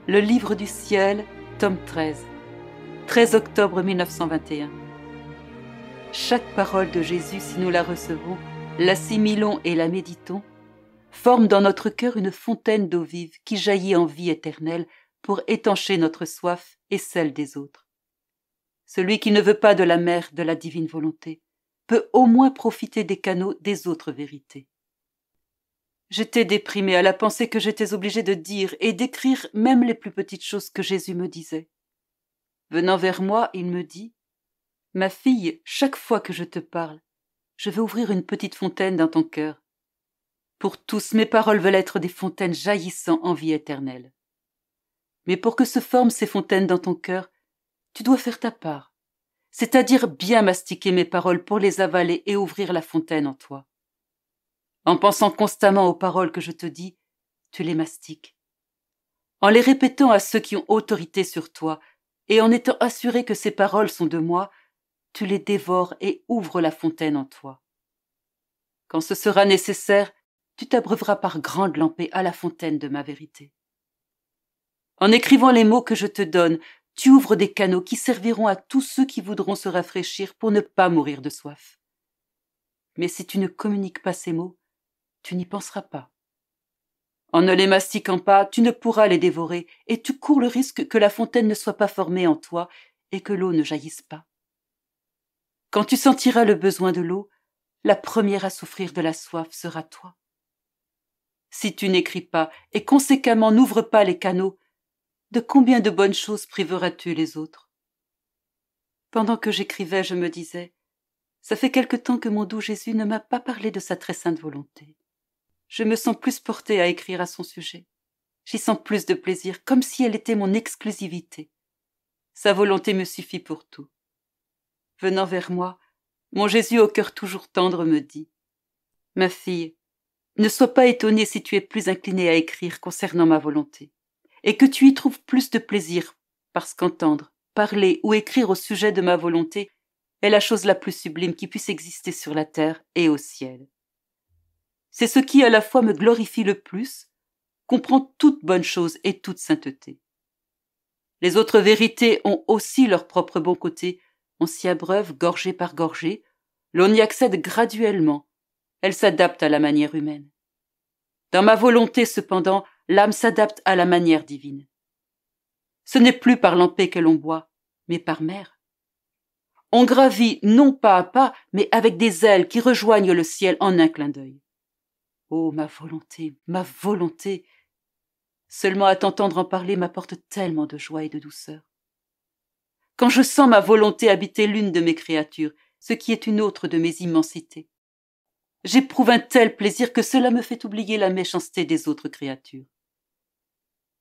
Le livre du ciel, tome 13, 13 octobre 1921. Chaque parole de Jésus, si nous la recevons, l'assimilons et la méditons, forme dans notre cœur une fontaine d'eau vive qui jaillit en vie éternelle pour étancher notre soif et celle des autres. Celui qui ne veut pas de la mer de la divine volonté peut au moins profiter des canaux des autres vérités. J'étais déprimée à la pensée que j'étais obligée de dire et d'écrire même les plus petites choses que Jésus me disait. Venant vers moi, il me dit « Ma fille, chaque fois que je te parle, je vais ouvrir une petite fontaine dans ton cœur. Pour tous, mes paroles veulent être des fontaines jaillissant en vie éternelle. Mais pour que se forment ces fontaines dans ton cœur, tu dois faire ta part, c'est-à-dire bien mastiquer mes paroles pour les avaler et ouvrir la fontaine en toi. En pensant constamment aux paroles que je te dis, tu les mastiques. En les répétant à ceux qui ont autorité sur toi et en étant assuré que ces paroles sont de moi, tu les dévores et ouvres la fontaine en toi. Quand ce sera nécessaire, tu t'abreuveras par grandes lampées à la fontaine de ma vérité. En écrivant les mots que je te donne, tu ouvres des canaux qui serviront à tous ceux qui voudront se rafraîchir pour ne pas mourir de soif. Mais si tu ne communiques pas ces mots, tu n'y penseras pas. En ne les mastiquant pas, tu ne pourras les dévorer et tu cours le risque que la fontaine ne soit pas formée en toi et que l'eau ne jaillisse pas. Quand tu sentiras le besoin de l'eau, la première à souffrir de la soif sera toi. Si tu n'écris pas et conséquemment n'ouvres pas les canaux, de combien de bonnes choses priveras-tu les autres? Pendant que j'écrivais, je me disais, ça fait quelque temps que mon doux Jésus ne m'a pas parlé de sa très sainte volonté. Je me sens plus portée à écrire à son sujet. J'y sens plus de plaisir, comme si elle était mon exclusivité. Sa volonté me suffit pour tout. Venant vers moi, mon Jésus au cœur toujours tendre me dit « Ma fille, ne sois pas étonnée si tu es plus inclinée à écrire concernant ma volonté, et que tu y trouves plus de plaisir, parce qu'entendre, parler ou écrire au sujet de ma volonté est la chose la plus sublime qui puisse exister sur la terre et au ciel. C'est ce qui à la fois me glorifie le plus, comprend toute bonne chose et toute sainteté. Les autres vérités ont aussi leur propre bon côté, on s'y abreuve gorgée par gorgée, l'on y accède graduellement, elles s'adaptent à la manière humaine. Dans ma volonté, cependant, l'âme s'adapte à la manière divine. Ce n'est plus par lampée que l'on boit, mais par mer. On gravit non pas à pas, mais avec des ailes qui rejoignent le ciel en un clin d'œil. Oh, ma volonté, ma volonté! Seulement à t'entendre en parler m'apporte tellement de joie et de douceur. Quand je sens ma volonté habiter l'une de mes créatures, ce qui est une autre de mes immensités, j'éprouve un tel plaisir que cela me fait oublier la méchanceté des autres créatures.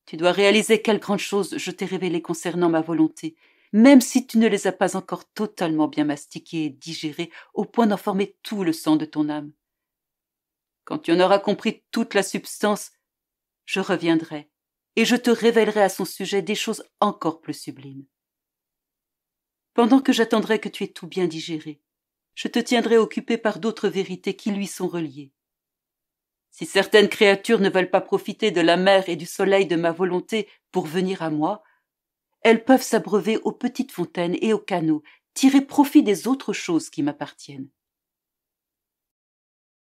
Tu dois réaliser quelles grandes choses je t'ai révélées concernant ma volonté, même si tu ne les as pas encore totalement bien mastiquées et digérées au point d'en former tout le sang de ton âme. Quand tu en auras compris toute la substance, je reviendrai et je te révélerai à son sujet des choses encore plus sublimes. Pendant que j'attendrai que tu aies tout bien digéré, je te tiendrai occupé par d'autres vérités qui lui sont reliées. Si certaines créatures ne veulent pas profiter de la mer et du soleil de ma volonté pour venir à moi, elles peuvent s'abreuver aux petites fontaines et aux canaux, tirer profit des autres choses qui m'appartiennent.